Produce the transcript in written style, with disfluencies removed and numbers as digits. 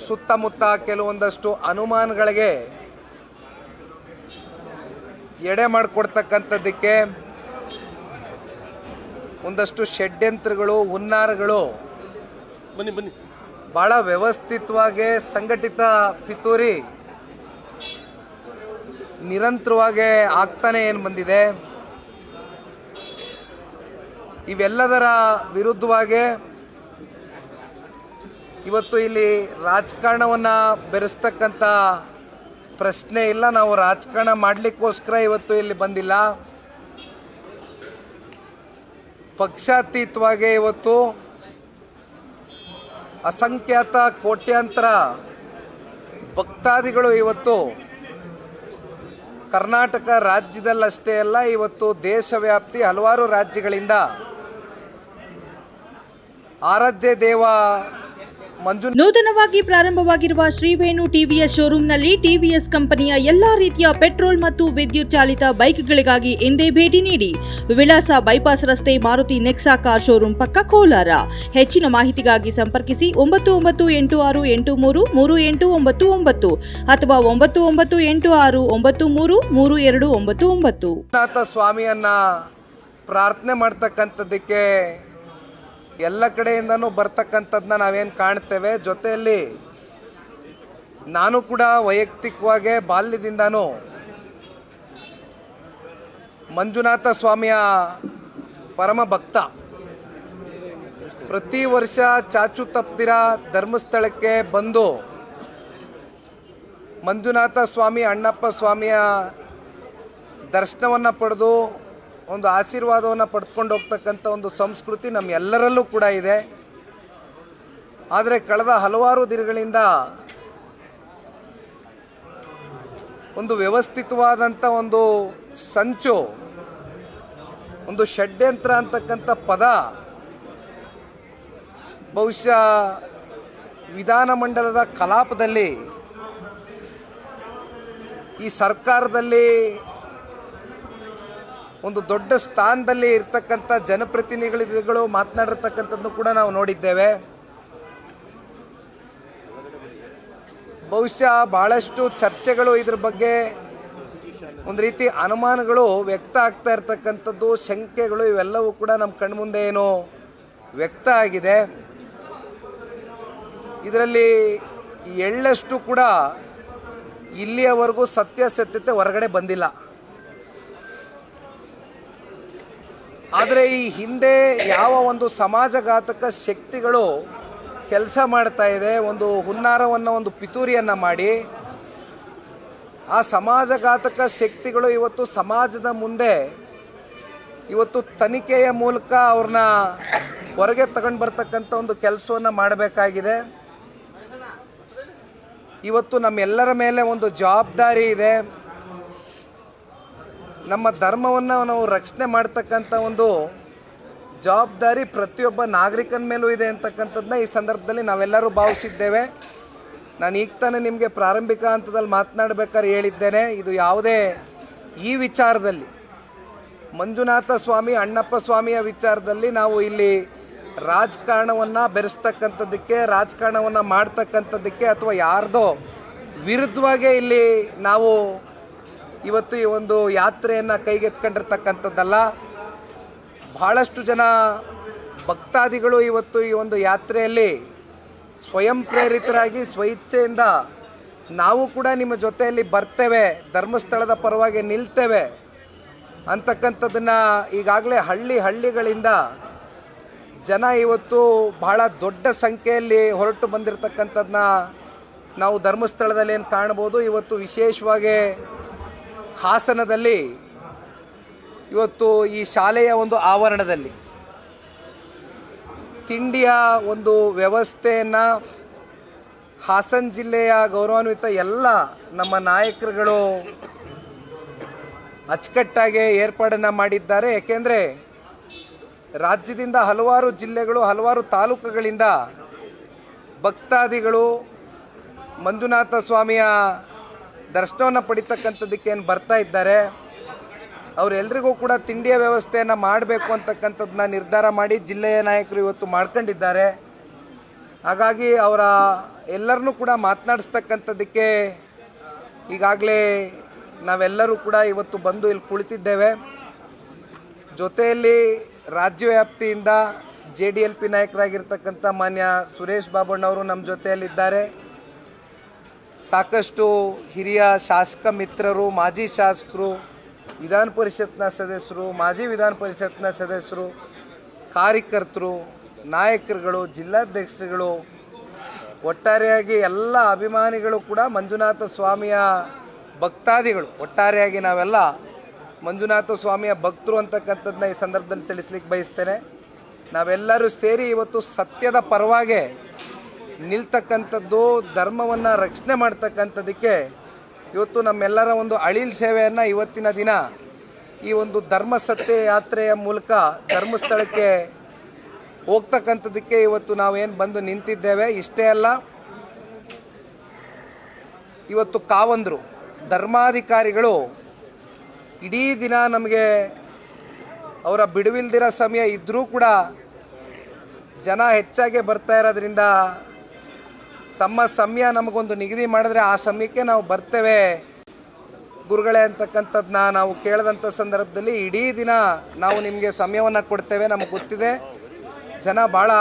ಸುತ್ತಮುತ್ತ ಕೆಲವೊಂದಷ್ಟು ಅನುಮಾನಗಳಿಗೆ ಎಡೆ ಮಾಡಿಕೊಡ್ತಕ್ಕಂಥದ್ದಕ್ಕೆ ಒಂದಷ್ಟು ಷಡ್ಯಂತ್ರಗಳು ಹುನ್ನಾರಗಳು ಭಾಳ ವ್ಯವಸ್ಥಿತವಾಗಿ ಸಂಘಟಿತ ಪಿತೂರಿ ನಿರಂತರವಾಗಿ ಆಗ್ತಾನೆ ಏನು ಬಂದಿದೆ. ಇವೆಲ್ಲದರ ವಿರುದ್ಧವಾಗಿ ಇವತ್ತು ಇಲ್ಲಿ ರಾಜಕಾರಣವನ್ನು ಬೆರೆಸ್ತಕ್ಕಂಥ ಪ್ರಶ್ನೆ ಇಲ್ಲ. ನಾವು ರಾಜಕಾರಣ ಮಾಡಲಿಕ್ಕೋಸ್ಕರ ಇವತ್ತು ಇಲ್ಲಿ ಬಂದಿಲ್ಲ. ಪಕ್ಷಾತೀತವಾಗಿ ಇವತ್ತು ಅಸಂಖ್ಯಾತ ಕೋಟ್ಯಾಂತರ ಭಕ್ತಾದಿಗಳು ಇವತ್ತು ಕರ್ನಾಟಕ ರಾಜ್ಯದಲ್ಲಷ್ಟೇ ಅಲ್ಲ, ಇವತ್ತು ದೇಶವ್ಯಾಪ್ತಿ ಹಲವಾರು ರಾಜ್ಯಗಳಿಂದ ಆರಾಧ್ಯ ದೇವ ನೂತನವಾಗಿ ಪ್ರಾರಂಭವಾಗಿರುವ ಶ್ರೀವೇಣು ಟಿವಿಎಸ್ ಶೋರೂಮ್ನಲ್ಲಿ ಟಿವಿಎಸ್ ಕಂಪನಿಯ ಎಲ್ಲಾ ರೀತಿಯ ಪೆಟ್ರೋಲ್ ಮತ್ತು ವಿದ್ಯುತ್ ಚಾಲಿತ ಬೈಕ್ಗಳಿಗಾಗಿ ಎಂದೇ ಭೇಟಿ ನೀಡಿ. ವಿಳಾಸ ಬೈಪಾಸ್ ರಸ್ತೆ, ಮಾರುತಿ ನೆಕ್ಸಾ ಕಾರ್ ಶೋರೂಮ್ ಪಕ್ಕ, ಕೋಲಾರ. ಹೆಚ್ಚಿನ ಮಾಹಿತಿಗಾಗಿ ಸಂಪರ್ಕಿಸಿ 9986833899 ಅಥವಾ 9986933299. ನಾಥ ಸ್ವಾಮಿಯನ್ನ ಪ್ರಾರ್ಥನೆ ಮಾಡ್ತಕ್ಕಂಥದ್ದಕ್ಕೆ ಎಲ್ಲ ಕಡೆಯಿಂದನೂ ಬರ್ತಕ್ಕಂಥದ್ದನ್ನ ನಾವೇನು ಕಾಣ್ತೇವೆ. ಜೊತೆಯಲ್ಲಿ ನಾನು ಕೂಡ ವೈಯಕ್ತಿಕವಾಗಿ ಬಾಲ್ಯದಿಂದನೂ ಮಂಜುನಾಥ ಸ್ವಾಮಿಯ ಪರಮ ಭಕ್ತ. ಪ್ರತಿ ವರ್ಷ ಚಾಚು ತಪ್ಪದಿರ ಧರ್ಮಸ್ಥಳಕ್ಕೆ ಬಂದು ಮಂಜುನಾಥ ಸ್ವಾಮಿ, ಅಣ್ಣಪ್ಪ ಸ್ವಾಮಿಯ ದರ್ಶನವನ್ನು ಪಡೆದು ಒಂದು ಆಶೀರ್ವಾದವನ್ನು ಪಡೆದುಕೊಂಡು ಹೋಗ್ತಕ್ಕಂಥ ಒಂದು ಸಂಸ್ಕೃತಿ ನಮ್ಮ ಎಲ್ಲರಲ್ಲೂ ಕೂಡ ಇದೆ. ಆದರೆ ಕಳೆದ ಹಲವಾರು ದಿನಗಳಿಂದ ಒಂದು ವ್ಯವಸ್ಥಿತವಾದಂಥ ಒಂದು ಸಂಚು, ಒಂದು ಷಡ್ಯಂತ್ರ ಅಂತಕ್ಕಂಥ ಪದ ಬಹುಶಃ ವಿಧಾನಮಂಡಲದ ಕಲಾಪದಲ್ಲಿ ಈ ಸರ್ಕಾರದಲ್ಲಿ ಒಂದು ದೊಡ್ಡ ಸ್ಥಾನದಲ್ಲಿ ಇರ್ತಕ್ಕಂಥ ಜನಪ್ರತಿನಿಧಿಗಳು ಮಾತನಾಡಿರ್ತಕ್ಕಂಥದ್ದು ಕೂಡ ನಾವು ನೋಡಿದ್ದೇವೆ. ಬಹುಶಃ ಭಾಳಷ್ಟು ಚರ್ಚೆಗಳು ಇದ್ರ ಬಗ್ಗೆ ಒಂದು ರೀತಿ ಅನುಮಾನಗಳು ವ್ಯಕ್ತ ಆಗ್ತಾ ಇರ್ತಕ್ಕಂಥದ್ದು, ಶಂಕೆಗಳು ಇವೆಲ್ಲವೂ ಕೂಡ ನಮ್ಮ ಕಣ್ಮುಂದೆ ಏನು ವ್ಯಕ್ತ ಆಗಿದೆ. ಇದರಲ್ಲಿ ಎಳ್ಳಷ್ಟು ಕೂಡ ಇಲ್ಲಿಯವರೆಗೂ ಸತ್ಯಾಸತ್ಯತೆ ಹೊರಗಡೆ ಬಂದಿಲ್ಲ. ಆದರೆ ಈ ಹಿಂದೆ ಯಾವ ಒಂದು ಸಮಾಜಘಾತಕ ಶಕ್ತಿಗಳು ಕೆಲಸ ಮಾಡ್ತಾ ಇದೆ, ಒಂದು ಹುನ್ನಾರವನ್ನು, ಒಂದು ಪಿತೂರಿಯನ್ನು ಮಾಡಿ ಆ ಸಮಾಜಘಾತಕ ಶಕ್ತಿಗಳು ಇವತ್ತು ಸಮಾಜದ ಮುಂದೆ ಇವತ್ತು ತನಿಖೆಯ ಮೂಲಕ ಅವ್ರನ್ನ ಹೊರಗೆ ತಗೊಂಡು ಬರ್ತಕ್ಕಂಥ ಒಂದು ಕೆಲಸವನ್ನು ಮಾಡಬೇಕಾಗಿದೆ. ಇವತ್ತು ನಮ್ಮೆಲ್ಲರ ಮೇಲೆ ಒಂದು ಜವಾಬ್ದಾರಿ ಇದೆ. ನಮ್ಮ ಧರ್ಮವನ್ನು ನಾವು ರಕ್ಷಣೆ ಮಾಡ್ತಕ್ಕಂಥ ಒಂದು ಜವಾಬ್ದಾರಿ ಪ್ರತಿಯೊಬ್ಬ ನಾಗರಿಕನ ಮೇಲೂ ಇದೆ ಅಂತಕ್ಕಂಥದ್ದನ್ನ ಈ ಸಂದರ್ಭದಲ್ಲಿ ನಾವೆಲ್ಲರೂ ಭಾವಿಸಿದ್ದೇವೆ. ನಾನು ಈಗ ತಾನೇ ನಿಮಗೆ ಪ್ರಾರಂಭಿಕ ಹಂತದಲ್ಲಿ ಮಾತನಾಡಬೇಕಾದ್ರೆ ಹೇಳಿದ್ದೇನೆ, ಇದು ಯಾವುದೇ ಈ ವಿಚಾರದಲ್ಲಿ ಮಂಜುನಾಥ ಸ್ವಾಮಿ, ಅಣ್ಣಪ್ಪ ಸ್ವಾಮಿಯ ವಿಚಾರದಲ್ಲಿ ನಾವು ಇಲ್ಲಿ ರಾಜಕಾರಣವನ್ನು ಬೆರೆಸ್ತಕ್ಕಂಥದ್ದಕ್ಕೆ, ರಾಜಕಾರಣವನ್ನು ಮಾಡ್ತಕ್ಕಂಥದ್ದಕ್ಕೆ ಅಥವಾ ಯಾರ್ದೋ ವಿರುದ್ಧವಾಗಿ ಇಲ್ಲಿ ನಾವು ಇವತ್ತು ಈ ಒಂದು ಯಾತ್ರೆಯನ್ನು ಕೈಗೆತ್ಕೊಂಡಿರ್ತಕ್ಕಂಥದ್ದಲ್ಲ. ಭಾಳಷ್ಟು ಜನ ಭಕ್ತಾದಿಗಳು ಇವತ್ತು ಈ ಒಂದು ಯಾತ್ರೆಯಲ್ಲಿ ಸ್ವಯಂ ಪ್ರೇರಿತರಾಗಿ ಸ್ವಇಚ್ಛೆಯಿಂದ ನಾವು ಕೂಡ ನಿಮ್ಮ ಜೊತೆಯಲ್ಲಿ ಬರ್ತೇವೆ, ಧರ್ಮಸ್ಥಳದ ಪರವಾಗಿ ನಿಲ್ತೇವೆ ಅಂತಕ್ಕಂಥದ್ದನ್ನು ಈಗಾಗಲೇ ಹಳ್ಳಿಗಳಿಂದ ಜನ ಇವತ್ತು ಬಹಳ ದೊಡ್ಡ ಸಂಖ್ಯೆಯಲ್ಲಿ ಹೊರಟು ಬಂದಿರತಕ್ಕಂಥದ್ದನ್ನ ನಾವು ಧರ್ಮಸ್ಥಳದಲ್ಲಿ ಏನು ಕಾಣ್ಬೋದು. ಇವತ್ತು ವಿಶೇಷವಾಗಿ ಹಾಸನದಲ್ಲಿ ಇವತ್ತು ಈ ಶಾಲೆಯ ಒಂದು ಆವರಣದಲ್ಲಿ ತಿಂಡಿಯ ಒಂದು ವ್ಯವಸ್ಥೆಯನ್ನು ಹಾಸನ ಜಿಲ್ಲೆಯ ಗೌರವಾನ್ವಿತ ಎಲ್ಲ ನಮ್ಮ ನಾಯಕರುಗಳು ಅಚ್ಚುಕಟ್ಟಾಗಿ ಏರ್ಪಾಡನ್ನು ಮಾಡಿದ್ದಾರೆ. ಏಕೆಂದರೆ ರಾಜ್ಯದಿಂದ ಹಲವಾರು ಜಿಲ್ಲೆಗಳು, ಹಲವಾರು ತಾಲೂಕುಗಳಿಂದ ಭಕ್ತಾದಿಗಳು ಮಂಜುನಾಥ ಸ್ವಾಮಿಯ ದರ್ಶನವನ್ನು ಪಡಿತಕ್ಕಂಥದ್ದಕ್ಕೆ ಏನು ಬರ್ತಾ ಇದ್ದಾರೆ, ಅವರೆಲ್ಲರಿಗೂ ಕೂಡ ತಿಂಡಿಯ ವ್ಯವಸ್ಥೆಯನ್ನು ಮಾಡಬೇಕು ಅಂತಕ್ಕಂಥದ್ದನ್ನ ನಿರ್ಧಾರ ಮಾಡಿ ಜಿಲ್ಲೆಯ ನಾಯಕರು ಇವತ್ತು ಮಾಡ್ಕೊಂಡಿದ್ದಾರೆ. ಹಾಗಾಗಿ ಅವರ ಎಲ್ಲರನ್ನೂ ಕೂಡ ಮಾತನಾಡಿಸ್ತಕ್ಕಂಥದ್ದಕ್ಕೆ ಈಗಾಗಲೇ ನಾವೆಲ್ಲರೂ ಕೂಡ ಇವತ್ತು ಬಂದು ಇಲ್ಲಿ ಕುಳಿತಿದ್ದೇವೆ. ಜೊತೆಯಲ್ಲಿ ರಾಜ್ಯವ್ಯಾಪ್ತಿಯಿಂದ JDLP ನಾಯಕರಾಗಿರ್ತಕ್ಕಂಥ ಮಾನ್ಯ ಸುರೇಶ್ ಬಾಬಣ್ಣವರು ನಮ್ಮ ಜೊತೆಯಲ್ಲಿದ್ದಾರೆ. ಸಾಕಷ್ಟು ಹಿರಿಯ ಶಾಸಕ ಮಿತ್ರರು, ಮಾಜಿ ಶಾಸಕರು, ವಿಧಾನ ಪರಿಷತ್ನ ಸದಸ್ಯರು, ಮಾಜಿ ವಿಧಾನ ಪರಿಷತ್ನ ಸದಸ್ಯರು, ಕಾರ್ಯಕರ್ತರು, ನಾಯಕರುಗಳು, ಜಿಲ್ಲಾಧ್ಯಕ್ಷರುಗಳು, ಒಟ್ಟಾರೆಯಾಗಿ ಎಲ್ಲ ಅಭಿಮಾನಿಗಳು ಕೂಡ ಮಂಜುನಾಥ ಸ್ವಾಮಿಯ ಭಕ್ತಾದಿಗಳು. ಒಟ್ಟಾರೆಯಾಗಿ ನಾವೆಲ್ಲ ಮಂಜುನಾಥ ಸ್ವಾಮಿಯ ಭಕ್ತರು ಅಂತಕ್ಕಂಥದ್ದನ್ನ ಈ ಸಂದರ್ಭದಲ್ಲಿ ತಿಳಿಸ್ಲಿಕ್ಕೆ ಬಯಸ್ತೇನೆ. ನಾವೆಲ್ಲರೂ ಸೇರಿ ಇವತ್ತು ಸತ್ಯದ ಪರವಾಗಿ ನಿಲ್ತಕ್ಕಂಥದ್ದು, ಧರ್ಮವನ್ನು ರಕ್ಷಣೆ ಮಾಡ್ತಕ್ಕಂಥದ್ದಕ್ಕೆ ಇವತ್ತು ನಮ್ಮೆಲ್ಲರ ಒಂದು ಅಳಿಲ್ ಸೇವೆಯನ್ನು ಇವತ್ತಿನ ದಿನ ಈ ಒಂದು ಧರ್ಮ ಸತ್ಯ ಯಾತ್ರೆಯ ಮೂಲಕ ಧರ್ಮಸ್ಥಳಕ್ಕೆ ಹೋಗ್ತಕ್ಕಂಥದ್ದಕ್ಕೆ ಇವತ್ತು ನಾವೇನು ಬಂದು ನಿಂತಿದ್ದೇವೆ. ಇಷ್ಟೇ ಅಲ್ಲ, ಇವತ್ತು ಕಾವಂದರು ಧರ್ಮಾಧಿಕಾರಿಗಳು ಇಡೀ ದಿನ ನಮಗೆ ಅವರ ಬಿಡುವಿಲ್ದಿರೋ ಸಮಯ ಇದ್ದರೂ ಕೂಡ ಜನ ಹೆಚ್ಚಾಗಿ ಬರ್ತಾ ಇರೋದ್ರಿಂದ ತಮ್ಮ ಸಮಯ ನಮಗೊಂದು ನಿಗದಿ ಮಾಡಿದ್ರೆ ಆ ಸಮಯಕ್ಕೆ ನಾವು ಬರ್ತೇವೆ ಗುರುಗಳೇ ಅಂತಕ್ಕಂಥದ್ದನ್ನ ನಾವು ಕೇಳಿದಂಥ ಸಂದರ್ಭದಲ್ಲಿ ಇಡೀ ದಿನ ನಾವು ನಿಮಗೆ ಸಮಯವನ್ನು ಕೊಡ್ತೇವೆ, ನಮಗೆ ಗೊತ್ತಿದೆ ಜನ ಭಾಳ